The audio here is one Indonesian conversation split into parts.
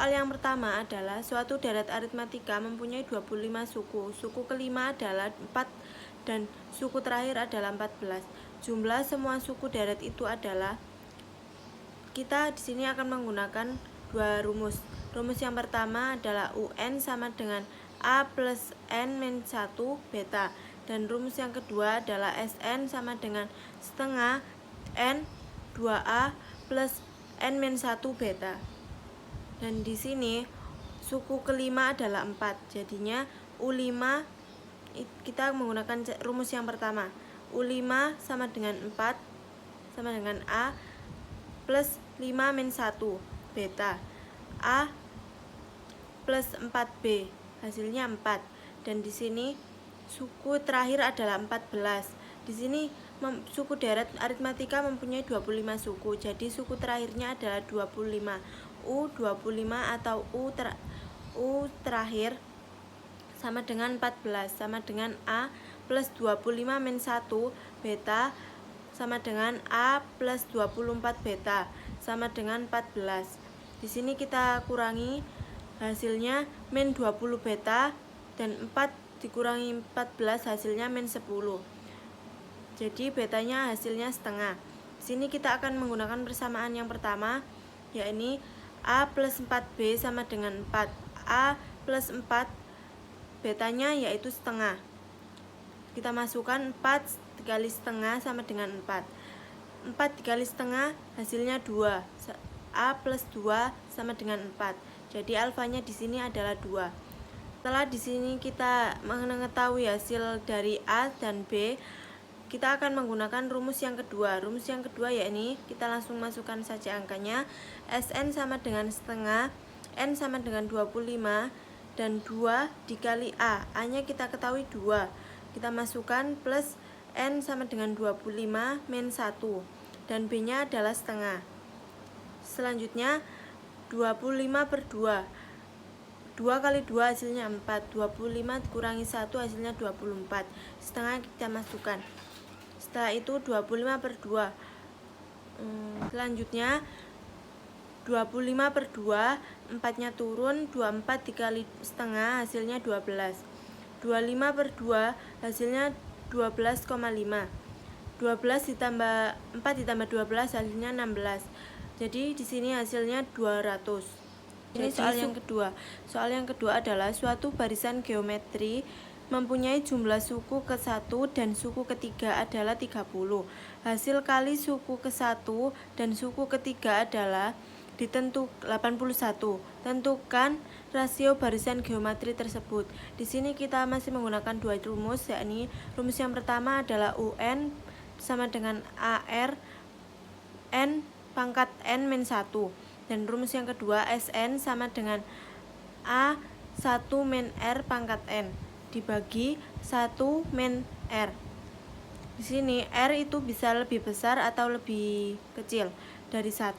soal yang pertama adalah suatu deret aritmatika mempunyai 25 suku. Suku kelima adalah 4 dan suku terakhir adalah 14. Jumlah semua suku deret itu adalah, kita di sini akan menggunakan dua rumus. Rumus yang pertama adalah UN sama dengan A plus N min 1 beta. Dan rumus yang kedua adalah SN sama dengan setengah N 2A plus N min 1 beta. Dan di sini suku kelima adalah 4. Jadinya U5 kita menggunakan rumus yang pertama. U5 sama dengan 4 sama dengan A plus 5 min 1 beta. A plus 4B hasilnya 4. Dan di sini suku terakhir adalah 14. Di sini suku deret aritmatika mempunyai 25 suku. Jadi suku terakhirnya adalah 25. U25 atau U terakhir sama dengan 14 sama dengan A plus 25 min 1 beta sama dengan A plus 24 beta sama dengan 14. Di sini kita kurangi, hasilnya min 20 beta dan 4 dikurangi 14 hasilnya min 10. Jadi betanya hasilnya setengah. Di sini kita akan menggunakan persamaan yang pertama, yakni A plus 4B sama dengan 4. A plus 4 betanya yaitu setengah. Kita masukkan 4 dikali setengah sama dengan 4. 4 dikali setengah hasilnya 2. A plus 2 sama dengan 4. Jadi alfanya di sini adalah 2. Setelah di sini kita mengetahui hasil dari A dan B, kita akan menggunakan rumus yang kedua. Rumus yang kedua yakni kita langsung masukkan saja angkanya. Sn sama dengan setengah, N sama dengan 25, dan 2 dikali A. A-nya kita ketahui 2. Kita masukkan plus N sama dengan 25 min 1. Dan B-nya adalah setengah. Selanjutnya 25 per 2. 2 kali 2 hasilnya 4. 25 dikurangi 1 hasilnya 24. Setengah kita masukkan. Setelah itu 25 per 2. Selanjutnya 25 per 2, 4-nya turun, 24 dikali setengah hasilnya 12. 25 per 2 hasilnya 12,5. 12 ditambah 4 ditambah 12 hasilnya 16. Jadi di sini hasilnya 200. Ini soal yang kedua. Soal yang kedua adalah suatu barisan geometri mempunyai jumlah suku ke-1 dan suku ketiga adalah 30. Hasil kali suku ke-1 dan suku ketiga adalah 81. Tentukan rasio barisan geometri tersebut. Di sini kita masih menggunakan dua rumus, yakni rumus yang pertama adalah UN sama dengan AR N pangkat N min 1. Dan rumus yang kedua SN sama dengan A1 min R pangkat N dibagi 1 min R. Di sini R itu bisa lebih besar atau lebih kecil dari 1.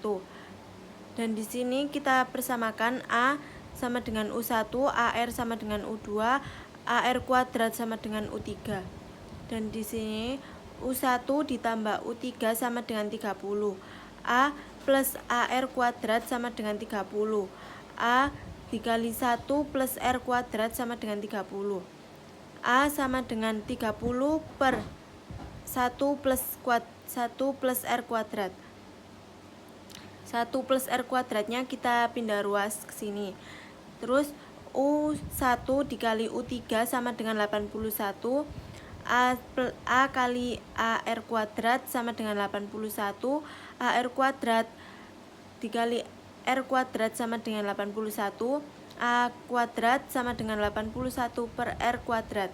Dan di sini kita persamakan A sama dengan U1, AR sama dengan U2, AR kuadrat sama dengan U3. Dan di sini U1 ditambah U3 sama dengan 30. A plus AR kuadrat sama dengan 30. A dikali 1 plus R kuadrat sama dengan 30. A sama dengan 30 per 1 plus R kuadrat. 1 plus R kuadratnya kita pindah ruas ke sini. Terus U1 dikali U3 sama dengan 81. A kali AR kuadrat sama dengan 81. AR kuadrat dikali R kuadrat sama dengan 81. A kuadrat sama dengan 81 per R kuadrat.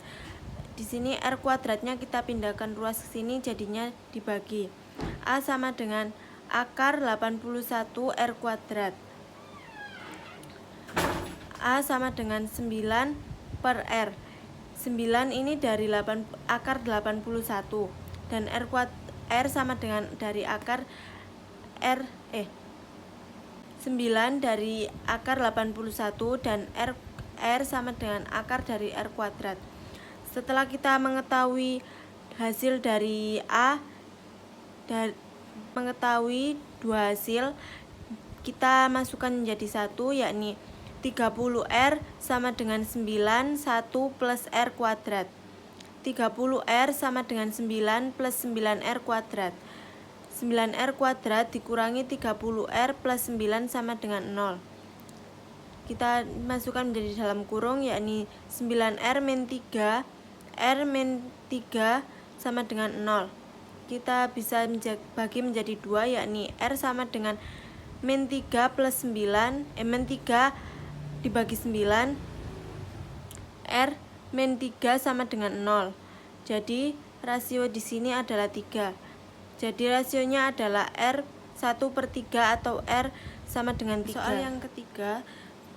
Di sini R kuadratnya kita pindahkan ruas ke sini, jadinya dibagi. A sama dengan akar 81 R kuadrat. A sama dengan 9 per R. 9 ini dari akar 81. Dan R sama dengan dari akar 9 dari akar 81 dan R sama dengan akar dari R kuadrat. Setelah kita mengetahui hasil dari A dan mengetahui dua hasil, kita masukkan menjadi 1, yakni 30R sama dengan 9, 1 plus R kuadrat. 30R sama dengan 9 plus 9R kuadrat. 9R kuadrat dikurangi 30R plus 9 sama dengan 0. Kita masukkan menjadi dalam kurung, yakni 9R min 3, R min 3 sama dengan 0. Kita bisa bagi menjadi 2, yakni R sama dengan min 3 plus 9, min 3 dibagi 9, R min 3 sama dengan 0. Jadi rasio di sini adalah 3. Jadi rasionya adalah R 1/3 atau R sama dengan 3. Soal yang ketiga,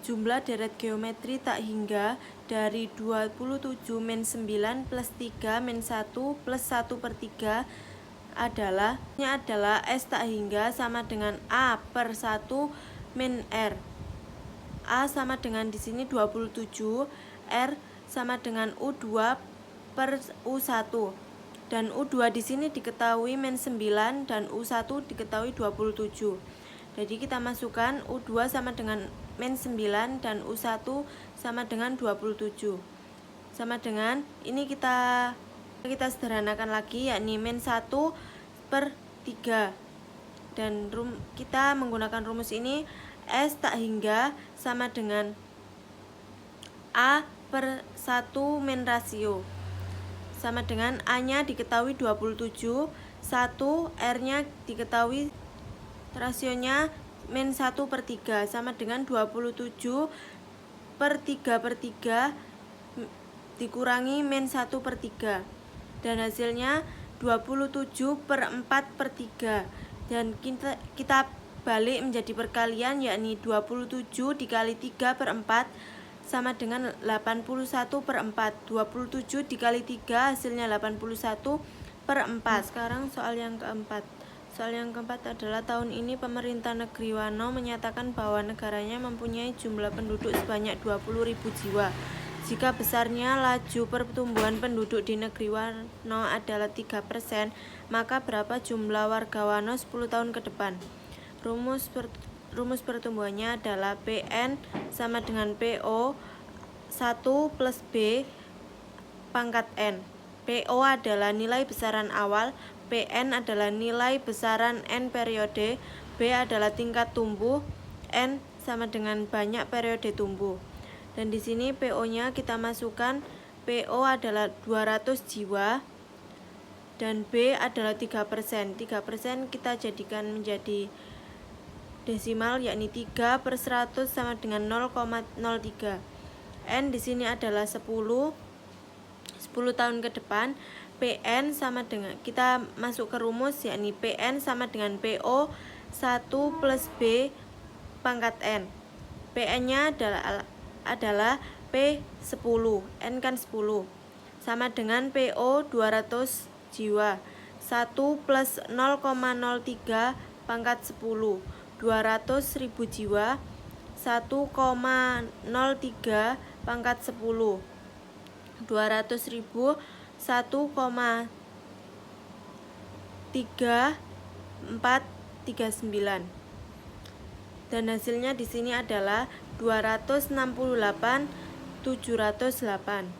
jumlah deret geometri tak hingga dari 27 min 9 plus 3 min 1 plus 1/3 adalah S tak hingga sama dengan A per 1 min R. A sama dengan di sini 27, R sama dengan U2 per U1. Dan U2 di sini diketahui min 9 dan U1 diketahui 27. Jadi kita masukkan U2 sama dengan min 9 dan U1 sama dengan 27. Sama dengan ini kita sederhanakan lagi, yakni min 1/3. Dan kita menggunakan rumus ini, S tak hingga sama dengan A per 1 min rasio. Sama dengan A-nya diketahui 27, 1, R-nya diketahui rasionya min 1/3 sama dengan 27 per 3/3 dikurangi min 1/3, dan hasilnya 27 per 4/3, dan kita balik menjadi perkalian, yakni 27 dikali 3/4 sama dengan 81/4. 27 dikali 3 hasilnya 81/4. Sekarang soal yang keempat. Soal yang keempat adalah tahun ini pemerintah negeri Wano menyatakan bahwa negaranya mempunyai jumlah penduduk sebanyak 20.000 jiwa. Jika besarnya laju pertumbuhan penduduk di negeri Wano adalah 3%, maka berapa jumlah warga Wano 10 tahun ke depan? Rumus pertumbuhannya adalah PN sama dengan PO 1 plus B pangkat N. PO adalah nilai besaran awal, PN adalah nilai besaran N periode, B adalah tingkat tumbuh, N sama dengan banyak periode tumbuh. Dan di sini PO-nya kita masukkan, PO adalah 200 jiwa dan B adalah 3%. 3% kita jadikan menjadi desimal, yakni 3/100 sama dengan 0,03. N di sini adalah 10 tahun ke depan. PN sama dengan, kita masuk ke rumus, yakni PN sama dengan PO 1 plus B pangkat N. PN-nya adalah P10, N kan 10, sama dengan PO 200 jiwa. 1 plus 0,03 pangkat 10, 200.000 jiwa. 1,03 pangkat 10, 200.000, 1,3439. Dan hasilnya di sini adalah 268.708.